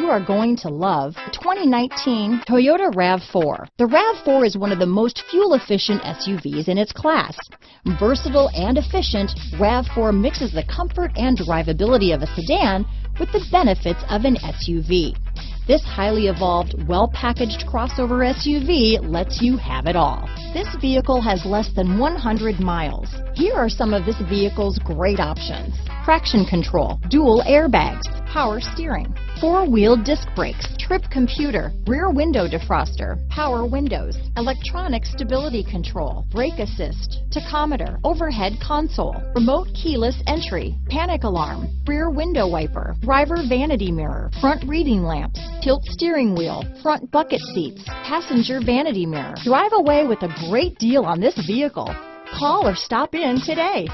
you are going to love the 2019 Toyota RAV4. The RAV4 is one of the most fuel-efficient SUVs in its class. Versatile and efficient, RAV4 mixes the comfort and drivability of a sedan with the benefits of an SUV. This highly evolved, well-packaged crossover SUV lets you have it all. This vehicle has less than 100 miles. Here are some of this vehicle's great options: traction control, dual airbags, power steering, four-wheel disc brakes, trip computer, rear window defroster, power windows, electronic stability control, brake assist, tachometer, overhead console, remote keyless entry, panic alarm, rear window wiper, driver vanity mirror, front reading lamps, tilt steering wheel, front bucket seats, passenger vanity mirror. Drive away with a great deal on this vehicle. Call or stop in today.